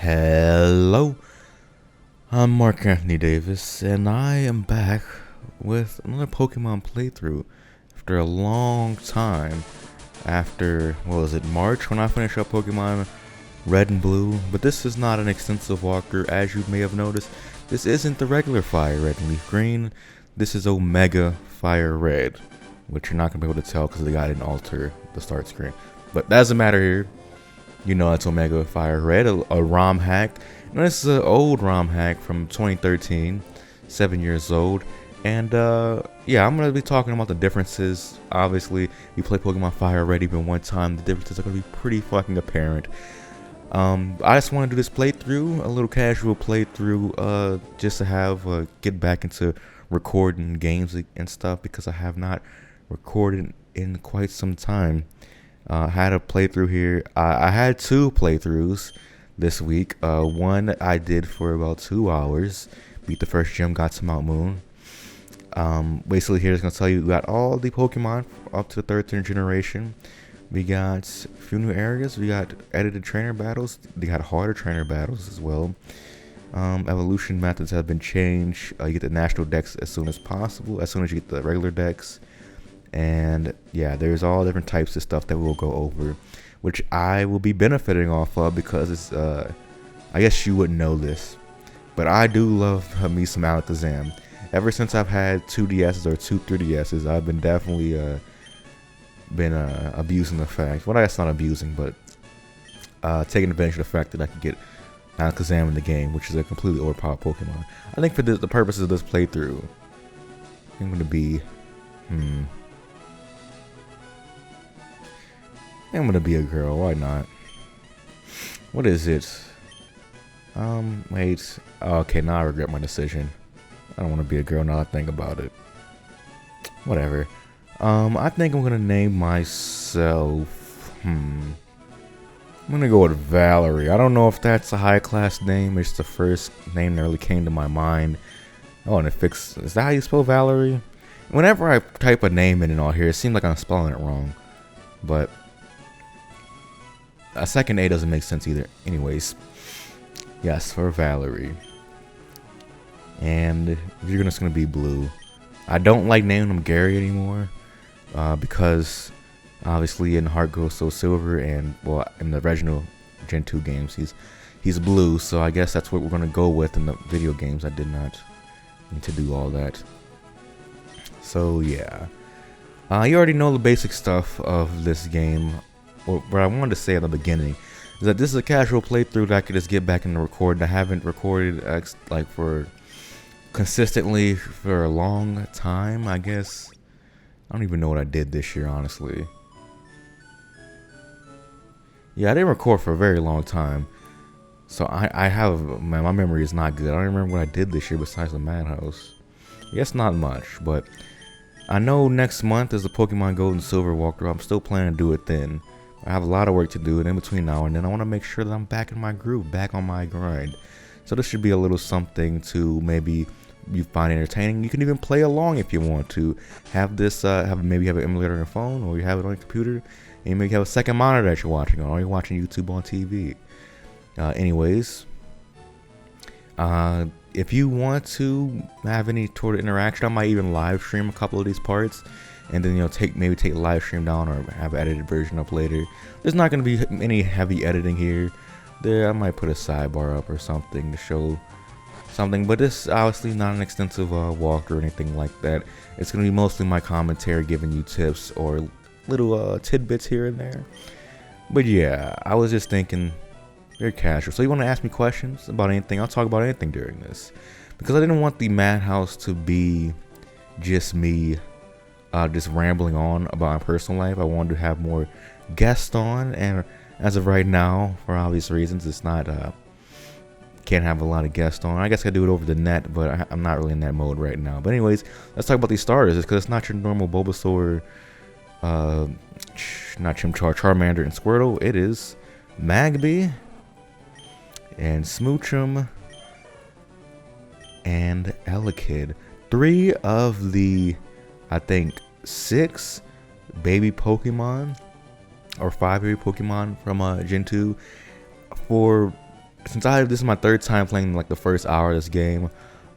Hello, I'm Mark Anthony Davis, and I am back with another Pokemon playthrough after a long time. After, what was it, March when I finished up Pokemon Red and Blue? But this is not an extensive walkthrough, as you may have noticed. This isn't the regular Fire Red and Leaf Green. This is Omega Fire Red, which you're not going to be able to tell because the guy didn't alter the start screen. But that doesn't matter here. You know it's Omega Fire Red, a RomHack. And this is an old RomHack from 2013, 7 years old. And yeah, I'm going to be talking about the differences. Obviously, you play Pokemon Fire Red even one time, the differences are going to be pretty fucking apparent. I just want to do this playthrough, a little casual playthrough, just to have, get back into recording games and stuff, because I have not recorded in quite some time. Had a playthrough here. I had two playthroughs this week. One I did for about 2 hours. Beat the first gym, got to Mount Moon. Basically here is going to tell you we got all the Pokemon up to the 13th generation. We got a few new areas. We got edited trainer battles. They got harder trainer battles as well. Evolution methods have been changed. You get the national decks as soon as possible, as soon as you get the regular decks. And yeah, there's all different types of stuff that we'll go over, which I will be benefiting off of, because it's I guess you wouldn't know this, but I do love me some Alakazam. Ever since I've had 2DSs or 3DSs, I've been definitely abusing the fact, well, that's not abusing, but taking advantage of the fact that I can get Alakazam in the game, which is a completely overpowered Pokemon. I think for the purposes of this playthrough, I'm going to be I'm gonna be a girl, why not? What is it? Wait. Okay, now I regret my decision. I don't want to be a girl now I think about it. Whatever. I think I'm gonna name myself, I'm gonna go with Valerie. I don't know if that's a high class name. It's the first name that really came to my mind. I want to fix, is that how you spell Valerie? Whenever I type a name in and all here, it seems like I'm spelling it wrong. But a second A doesn't make sense either. Anyways, yes, for Valerie. And you're just gonna be Blue. I don't like naming him Gary anymore, because obviously in Heart Gold Soul Silver and, well, in the original Gen 2 games, he's Blue. So I guess that's what we're gonna go with in the video games. I did not need to do all that. So yeah, you already know the basic stuff of this game. What I wanted to say at the beginning is that this is a casual playthrough that I could just get back into recording. I haven't recorded like for consistently for a long time, I guess. I don't even know what I did this year, honestly. Yeah, I didn't record for a very long time, so I have, man, my memory is not good. I don't remember what I did this year besides the Madhouse. I guess not much, but I know next month is the Pokemon Gold and Silver walkthrough. I'm still planning to do it then. I have a lot of work to do, and in between now and then I want to make sure that I'm back in my groove, back on my grind. So this should be a little something to maybe you find entertaining. You can even play along if you want to. Have this, maybe have an emulator on your phone, or you have it on your computer, and you maybe have a second monitor that you're watching on, or you're watching YouTube on TV. Anyways, if you want to have any sort of interaction, I might even live stream a couple of these parts. And then, you know, maybe take the live stream down or have an edited version up later. There's not going to be any heavy editing here. I might put a sidebar up or something to show something. But this is obviously not an extensive walk or anything like that. It's going to be mostly my commentary, giving you tips or little tidbits here and there. But yeah, I was just thinking, very casual. So you want to ask me questions about anything? I'll talk about anything during this. Because I didn't want the Madhouse to be just me just rambling on about my personal life. I wanted to have more guests on, and as of right now, for obvious reasons, it's not can't have a lot of guests on. I guess I do it over the net, but I'm not really in that mode right now. But anyways, let's talk about these starters, because it's not your normal Bulbasaur, not Chimchar, Charmander, and Squirtle. It is Magby and Smoochum and Elekid. 3 of the, I think, 6 baby Pokemon, or 5 baby Pokemon from Gen 2. For since this is my third time playing like the first hour of this game,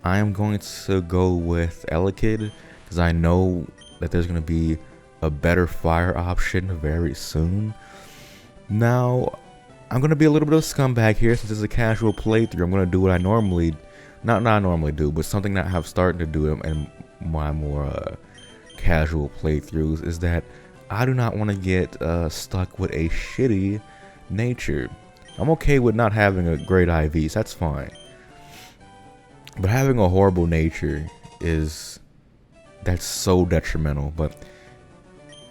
I am going to go with Elekid because I know that there's going to be a better fire option very soon. Now, I'm going to be a little bit of a scumbag here since it's a casual playthrough. I'm going to do what I normally, not normally do, but something that I've started to do in my more casual playthroughs is that I do not want to get stuck with a shitty nature. I'm okay with not having a great IVs, that's fine. But having a horrible nature that's so detrimental. But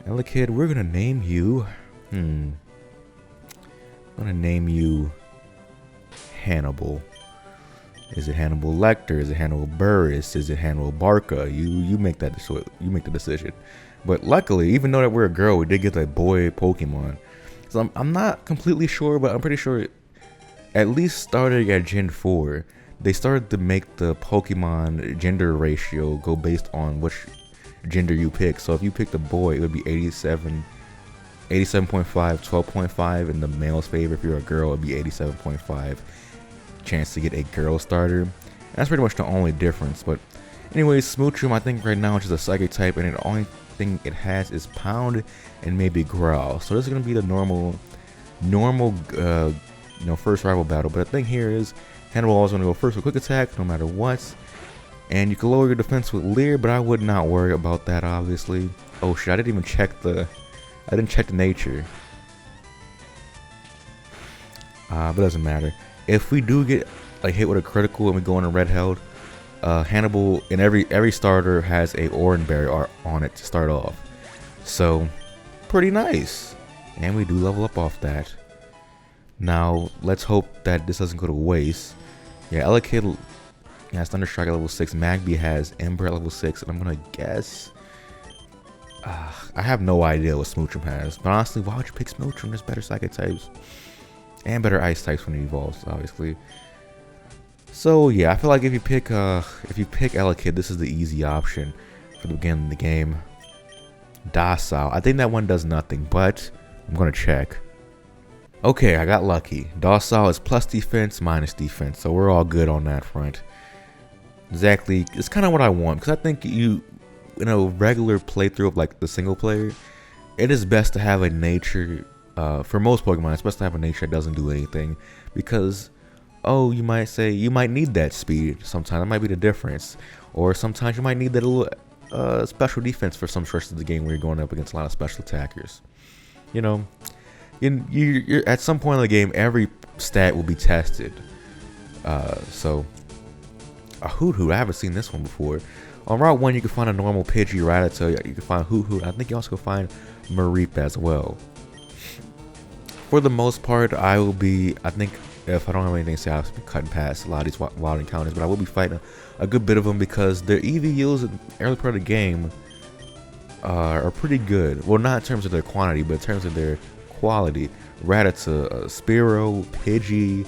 Elekid, we're gonna name you. I'm gonna name you Hannibal. Is it Hannibal Lecter? Is it Hannibal Burris? Is it Hannibal Barca? You make that the decision. But luckily, even though that we're a girl, we did get a boy Pokemon. So I'm not completely sure, but I'm pretty sure at least starting at Gen 4, they started to make the Pokemon gender ratio go based on which gender you pick. So if you picked a boy, it would be 87.5, 12.5 in the male's favor. If you're a girl, it would be 87.5 chance to get a girl starter. And that's pretty much the only difference. But anyways, Smoochum, I think right now it's just a psychic type, and the only thing it has is Pound and maybe Growl. So this is gonna be the normal first rival battle. But the thing here is Hannibal always gonna go first with quick attack no matter what, and you can lower your defense with Leer, but I would not worry about that, obviously. Oh shit, I didn't check the nature. But it doesn't matter. If we do get like hit with a critical and we go into red held, Hannibal in every starter has a Oran Berry on it to start off, so pretty nice, and we do level up off that. Now let's hope that this doesn't go to waste. Yeah, Elekid has Thunderstrike at level 6. Magby has Ember at level 6, and I'm gonna guess. I have no idea what Smoochum has, but honestly, why would you pick Smoochum? There's better Psychic types and better Ice types when it evolves, obviously. So yeah, I feel like if you pick Elekid, this is the easy option for the beginning of the game. Docile, I think that one does nothing, but I'm gonna check. Okay, I got lucky. Docile is plus defense, minus defense, so we're all good on that front. Exactly, it's kind of what I want, because I think in a regular playthrough of like the single player, it is best to have a nature. For most Pokemon, it's best to have a nature that doesn't do anything, because you might say you might need that speed sometimes. That might be the difference, or sometimes you might need that little special defense for some stretches of the game where you're going up against a lot of special attackers. You're at some point in the game, every stat will be tested. So a Hoot, I haven't seen this one before. On Route 1, you can find a normal Pidgey, Rattata. You can find Hoot. I think you also can find Mareep as well. For the most part, I think if I don't have anything to say, I'll be cutting past a lot of these wild encounters, but I will be fighting a good bit of them because their EV yields in the early part of the game are pretty good. Well, not in terms of their quantity, but in terms of their quality. Rattata, Spearow, Pidgey,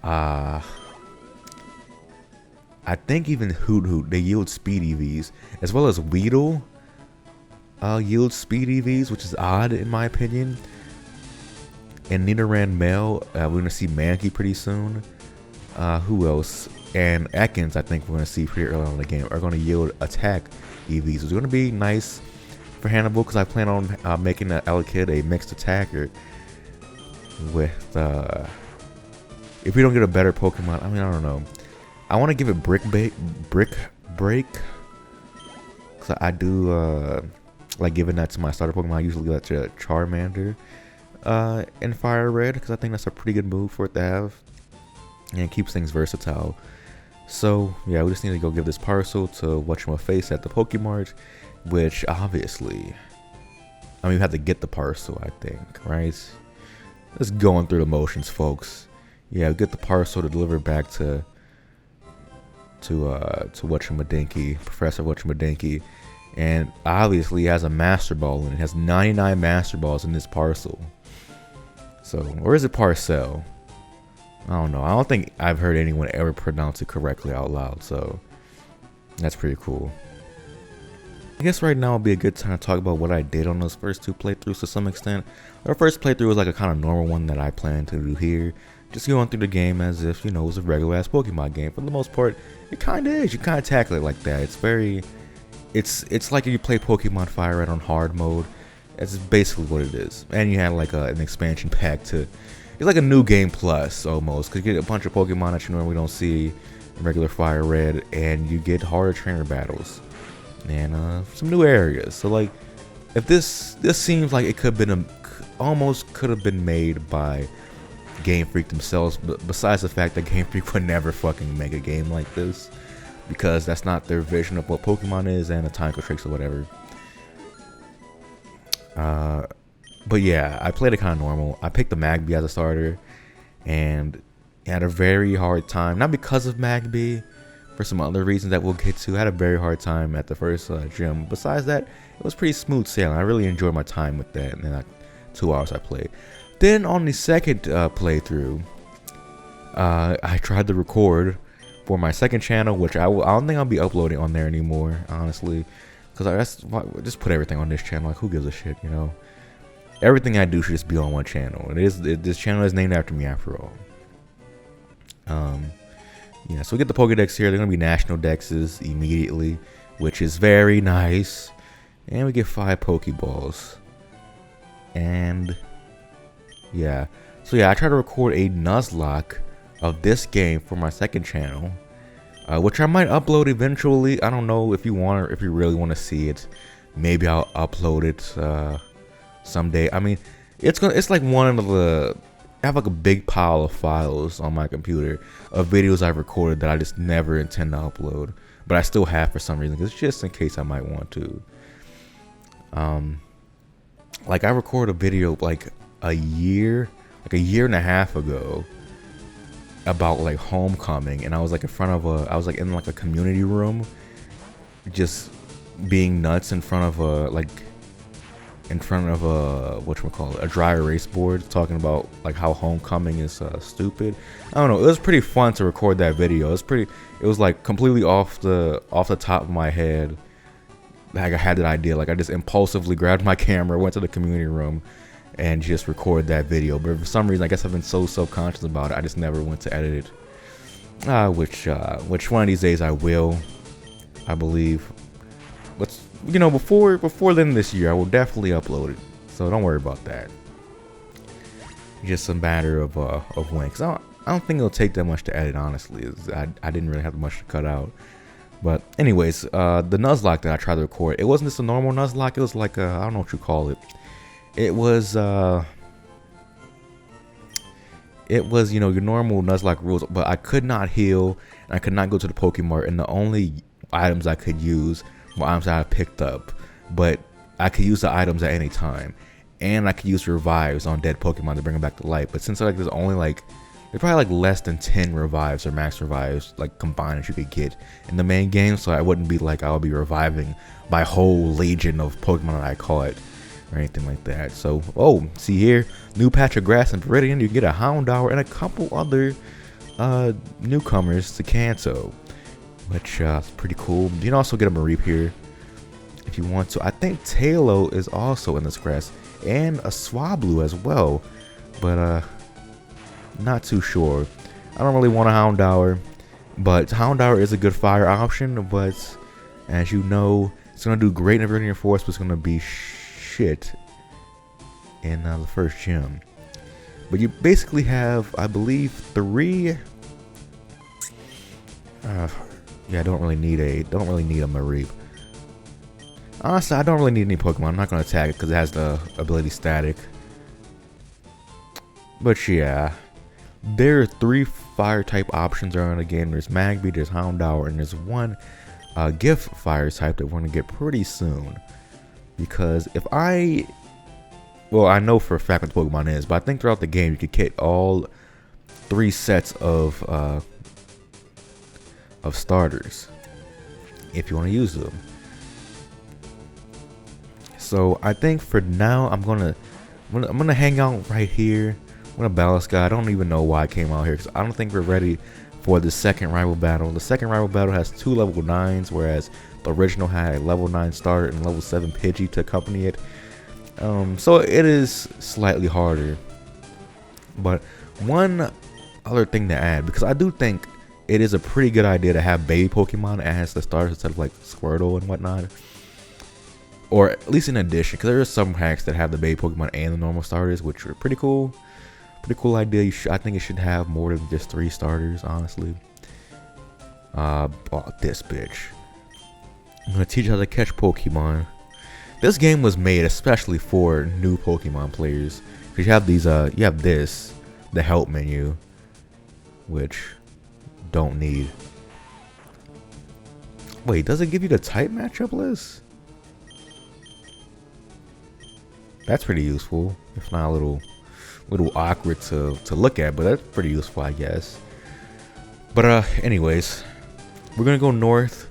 I think even Hoot, they yield speed EVs, as well as Weedle yields speed EVs, which is odd in my opinion. And Nidoran male, we're going to see Mankey pretty soon. Who else? And Ekans, I think we're going to see pretty early on in the game, are going to yield attack EVs. It's going to be nice for Hannibal because I plan on making Elekid a mixed attacker with, if we don't get a better Pokemon, I don't know. I want to give it Brick Break. Because I do like giving that to my starter Pokemon. I usually give that to Charmander. In Fire Red, because I think that's a pretty good move for it to have, and it keeps things versatile. So yeah, we just need to go give this parcel to whatchamaface at the Pokemart, which obviously, we have to get the parcel, I think, right? Just going through the motions, folks. Yeah, get the parcel to deliver back to whatchamadinky, Professor Whatchamadinky, and obviously it has a Master Ball in it. It has 99 Master Balls in this parcel. So, or is it Parcel? I don't know. I don't think I've heard anyone ever pronounce it correctly out loud, so that's pretty cool. I guess right now would be a good time to talk about what I did on those first two playthroughs to some extent. Our first playthrough was like a kind of normal one that I plan to do here. just going through the game as if, you know, it was a regular ass Pokemon game. For the most part, it kind of is. You kind of tackle it like that. It's very, it's like if you play Pokemon Fire Red on hard mode. That's basically what it is. And you had like an expansion pack to, it's like a new game plus almost, because you get a bunch of Pokemon that you normally don't see in regular Fire Red, and you get harder trainer battles and some new areas. So like, if this seems like it could have been almost could have been made by Game Freak themselves, but besides the fact that Game Freak would never fucking make a game like this, because that's not their vision of what Pokemon is and the time tricks or whatever. But yeah, I played it kind of normal. I picked the Magby as a starter and had a very hard time, not because of Magby, for some other reasons that we'll get to. I had a very hard time at the first gym. Besides that, it was pretty smooth sailing. I really enjoyed my time with that, and then like 2 hours I played. Then on the second playthrough, I tried to record for my second channel, which I don't think I'll be uploading on there anymore, honestly, because I just put everything on this channel. Like, who gives a shit, you know? Everything I do should just be on one channel. This channel is named after me, after all. Yeah, so we get the Pokedex here. They're gonna be national dexes immediately, which is very nice. And we get 5 Pokeballs. And yeah, so yeah, I tried to record a Nuzlocke of this game for my second channel, which I might upload eventually. I don't know if you want, or if you really want to see it. Maybe I'll upload it someday. I mean, it's like one of the, I have like a big pile of files on my computer of videos I've recorded that I just never intend to upload, but I still have for some reason, because just in case I might want to. Like I recorded a video like a year and a half ago about like homecoming, and I was like in front of I was like in like a community room, just being nuts in front of a whatchamacallit, a dry erase board, talking about like how homecoming is stupid. I don't know, it was pretty fun to record that video. It was like completely off the top of my head. Like I had that idea, like I just impulsively grabbed my camera, went to the community room, and just recorded that video. But for some reason, I guess I've been so self-conscious about it, I just never went to edit it. Which one of these days I will, I believe. Let's, you know, before the end of this year, I will definitely upload it. So don't worry about that. Just a matter of when. Cause I don't think it'll take that much to edit, honestly. I didn't really have much to cut out. But anyways, the Nuzlocke that I tried to record, it wasn't just a normal Nuzlocke. It was like I don't know what you call it. It was you know, your normal Nuzlocke rules, but I could not heal and I could not go to the Pokemart, and the only items I could use were items that I picked up. But I could use the items at any time, and I could use revives on dead Pokemon to bring them back to life. But since like there's only like, there's probably like less than 10 revives or max revives like combined that you could get in the main game, so I wouldn't be like, I'll be reviving my whole legion of Pokemon that I caught or anything like that. So, oh, see here, new patch of grass in Viridian, you get a Houndour and a couple other newcomers to Kanto, which is pretty cool. You can also get a Mareep here if you want to. I think Tailo is also in this grass, and a Swablu as well, but not too sure. I don't really want a Houndour, but Houndour is a good fire option, but as you know, it's going to do great in Viridian Forest, but it's going to be shit in the first gym. But you basically have, I believe, 3 yeah, I don't really need a Mareep. Honestly, I don't really need any Pokemon. I'm not going to tag it because it has the ability Static. But yeah, there are 3 fire type options around the game. There's Magby, there's Houndour, and there's one Gift fire type that we're going to get pretty soon. Because if I know for a fact what Pokemon is, but I think throughout the game you could get all 3 sets of starters if you want to use them. So I think for now I'm gonna hang out right here. I'm gonna battle this guy. I don't even know why I came out here, because I don't think we're ready for the second rival battle. The second rival battle has 2 level 9s, whereas the original had a level 9 starter and level 7 Pidgey to accompany it. So it is slightly harder. But one other thing to add, because I do think it is a pretty good idea to have baby Pokemon as the starters instead of like Squirtle and whatnot, or at least in addition, because there are some hacks that have the baby Pokemon and the normal starters, which are pretty cool. Pretty cool idea. I think it should have more than just 3 starters, honestly. Oh, this bitch. I'm gonna teach you how to catch Pokemon. This game was made especially for new Pokemon players, because you have these you have this, the help menu, which don't need. Wait, does it give you the type matchup list? That's pretty useful, if not a little awkward to look at, but that's pretty useful, I guess. But anyways, we're gonna go north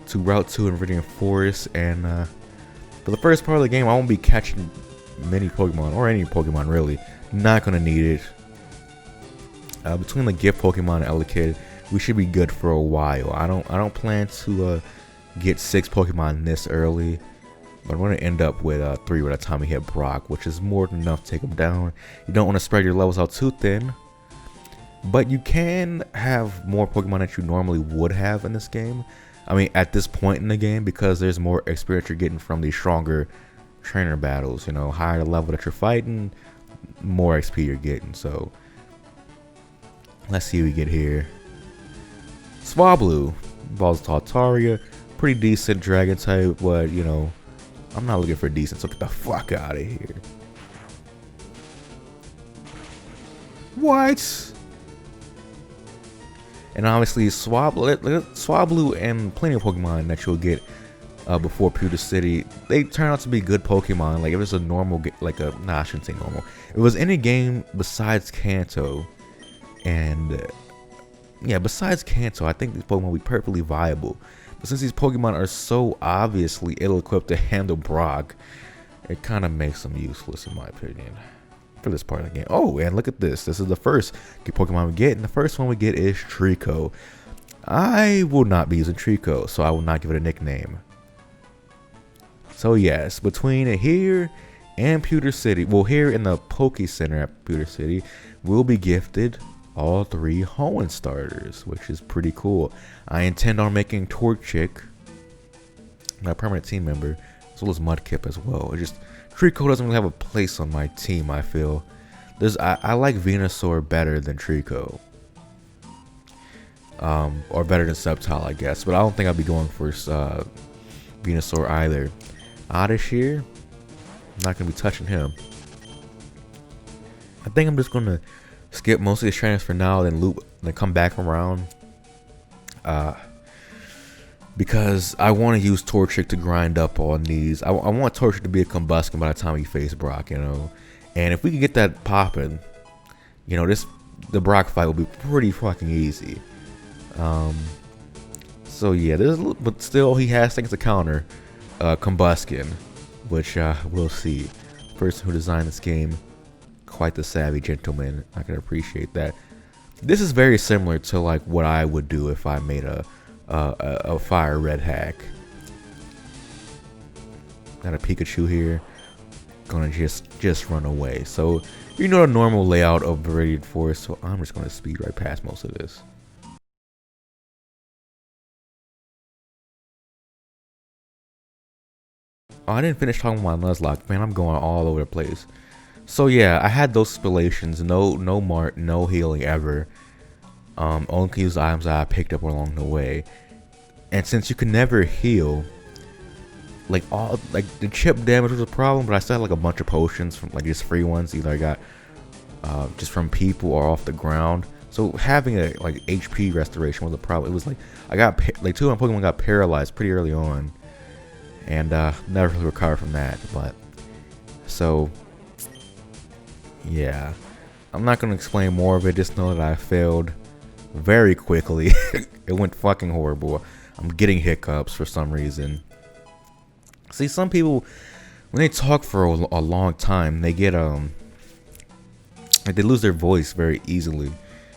to Route 2 in Viridian Forest, and for the first part of the game, I won't be catching many Pokemon, or any Pokemon really. Not gonna need it. Between the gift Pokemon and Elekid, we should be good for a while. I don't plan to get 6 Pokemon this early, but I'm gonna end up with 3 by the time we hit Brock, which is more than enough to take him down. You don't want to spread your levels out too thin, but you can have more Pokemon that you normally would have in this game. I mean, at this point in the game, because there's more experience you're getting from these stronger trainer battles. You know, higher the level that you're fighting, more XP you're getting. So let's see what we get here. Swablu, Balls Tartaria, pretty decent dragon type, but you know, I'm not looking for decent, so get the fuck out of here. What? And obviously Swablu and plenty of Pokemon that you'll get before Pewter City, they turn out to be good Pokemon. Like if it's a normal, I shouldn't say normal. If it was any game besides Kanto, and yeah, besides Kanto, I think these Pokemon will be perfectly viable. But since these Pokemon are so obviously ill-equipped to handle Brock, it kind of makes them useless in my opinion for this part of the game. Oh, and look at this. This is the first Pokemon we get, and the first one we get is Trico. I will not be using Trico, so I will not give it a nickname. So yes, between here and Pewter City, well, here in the Poke Center at Pewter City, we'll be gifted all 3 Hoenn starters, which is pretty cool. I intend on making Torchic my permanent team member, as well as Mudkip as well. It just, Trico doesn't really have a place on my team, I feel. I like Venusaur better than Trico. Or better than Sceptile, I guess. But I don't think I'll be going for Venusaur either. Oddish here, I'm not going to be touching him. I think I'm just going to skip most of these trainers for now, then loop, then come back around. Because I want to use Torchic to grind up on these. I want Torchic to be a Combustion by the time we face Brock, you know. And if we can get that popping, you know, the Brock fight will be pretty fucking easy. So yeah, but still he has things to counter Combustion, which we'll see. The person who designed this game, quite the savvy gentleman. I can appreciate that. This is very similar to like what I would do if I made a fire red hack. Got a Pikachu here. Gonna just run away. So you know the normal layout of Viridian Forest. So I'm just gonna speed right past most of this. Oh, I didn't finish talking about my Nuzlocke. Man, I'm going all over the place. So yeah, I had those spillations. No Marc, no healing ever. Only can use items that I picked up along the way. And since you can never heal, like the chip damage was a problem, but I still had like a bunch of potions from like just free ones. Either I got just from people or off the ground. So having a like HP restoration was a problem. It was like I got like 2 of my Pokemon got paralyzed pretty early on, and never really recovered from that. But so yeah, I'm not gonna explain more of it. Just know that I failed very quickly. It went fucking horrible. I'm getting hiccups for some reason. See, some people, when they talk for a long time, they get like they lose their voice very easily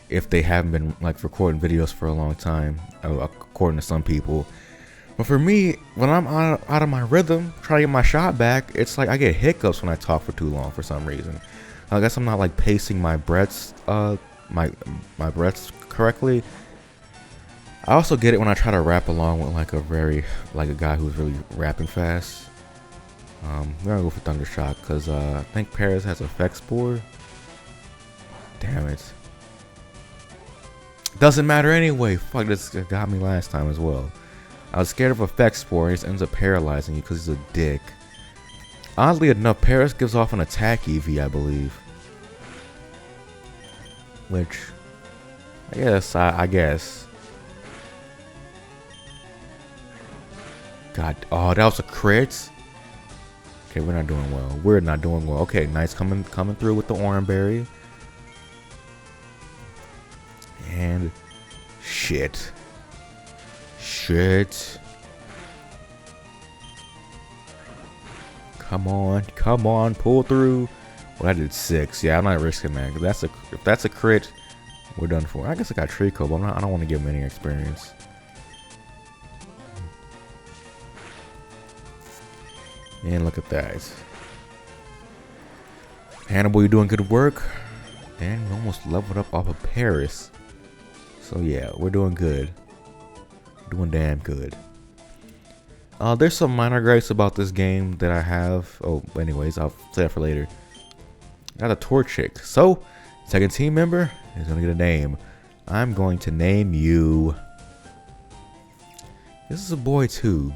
if they haven't been like recording videos for a long time, according to some people. But for me, when I'm out of my rhythm, trying to get my shot back, it's like I get hiccups when I talk for too long for some reason. I guess I'm not like pacing my breaths my breaths correctly. I also get it when I try to rap along with like a guy who's really rapping fast. We're gonna go for Thundershock because I think Paris has effect spore. Damn it. Doesn't matter anyway. Fuck, this got me last time as well. I was scared of effect spore and he just ends up paralyzing you because he's a dick. Oddly enough, Paris gives off an attack EV, I believe. Which, I guess. God, oh, that was a crit. Okay, we're not doing well. We're not doing well. Okay, nice coming through with the orange berry. And shit. Come on, pull through. Well, I did 6. Yeah, I'm not risking that. If that's a crit, we're done for. I guess I got Trico, but I don't want to give him any experience. And look at that. Hannibal, you're doing good work. And we almost leveled up off of Paris. So yeah, we're doing good. Doing damn good. There's some minor gripes about this game that I have. Oh, anyways, I'll say that for later. Got a Torchic. So, second team member is gonna get a name. I'm going to name you. This is a boy too.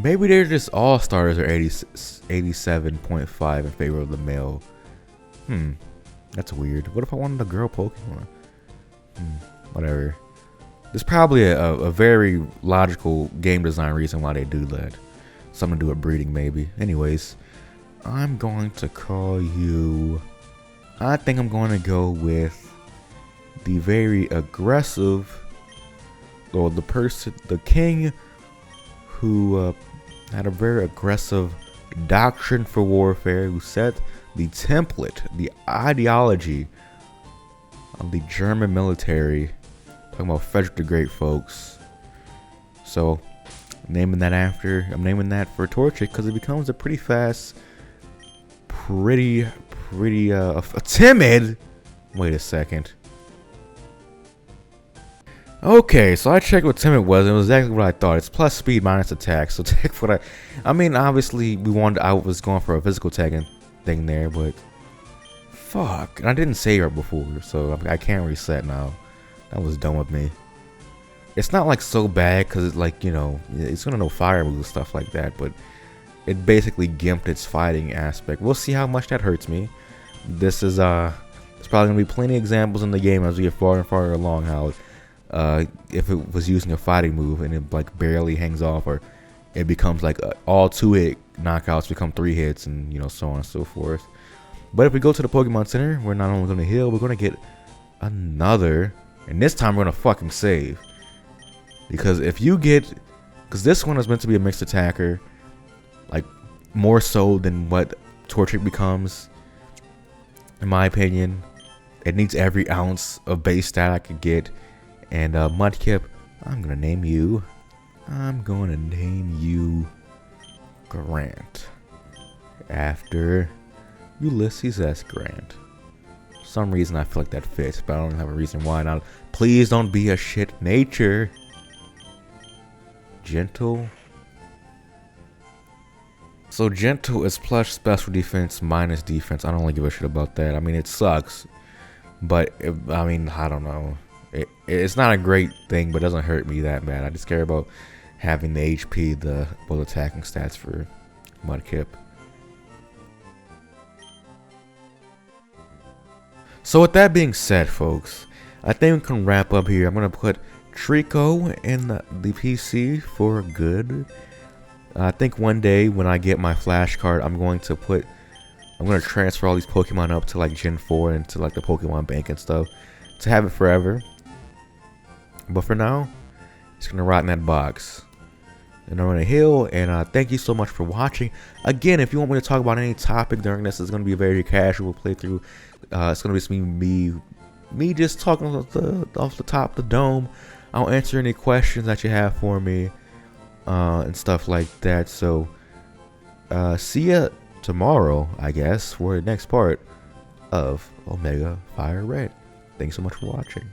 Maybe they're just all starters are 87.5 in favor of the male. That's weird. What if I wanted a girl Pokemon? Whatever. There's probably a very logical game design reason why they do that. Something to do with breeding, maybe. Anyways, I'm going to call you. I think I'm going to go with the very aggressive, or the king who had a very aggressive doctrine for warfare, who set the template, the ideology of the German military. Talking about Frederick the Great, folks. So, I'm naming that for Torchic because it becomes a pretty fast, pretty timid. Wait a second. Okay, so I checked what timid was, and it was exactly what I thought. It's plus speed minus attack. So take what I mean, obviously I was going for a physical tagging thing there, but fuck, and I didn't save her before, so I can't reset now. That was dumb of me. It's not like so bad because it's like, you know, it's gonna know fire moves and stuff like that, but it basically gimped its fighting aspect. We'll see how much that hurts me. This is there's probably gonna be plenty of examples in the game as we get farther and farther along how if it was using a fighting move and it like barely hangs off, or it becomes like all 2-hit knockouts become 3 hits, and you know, so on and so forth. But if we go to the Pokemon Center, we're not only gonna heal, we're gonna get another, and this time we're gonna fucking save. Because because this one is meant to be a mixed attacker, like more so than what Torchic becomes, in my opinion. It needs every ounce of base stat I could get. And Mudkip, I'm gonna name you Grant, after Ulysses S. Grant. For some reason I feel like that fits, but I don't have a reason why not. Please don't be a shit nature. Gentle. So Gentle is plus special defense minus defense. I don't really give a shit about that. I mean, it sucks, but I mean, I don't know. It's not a great thing, but it doesn't hurt me that bad. I just care about having the HP, the both attacking stats for Mudkip. So with that being said, folks, I think we can wrap up here. I'm gonna put Trico in the PC for good. I think one day when I get my flash card, I'm gonna transfer all these Pokemon up to like Gen 4 into like the Pokemon Bank and stuff to have it forever. But for now, it's gonna rot in that box. And I'm gonna heal. And thank you so much for watching. Again, if you want me to talk about any topic during this, it's gonna be a very casual playthrough. It's gonna be me just talking off the top of the dome. I'll answer any questions that you have for me, and stuff like that. So, see ya tomorrow, I guess, for the next part of Omega Fire Red. Thanks so much for watching.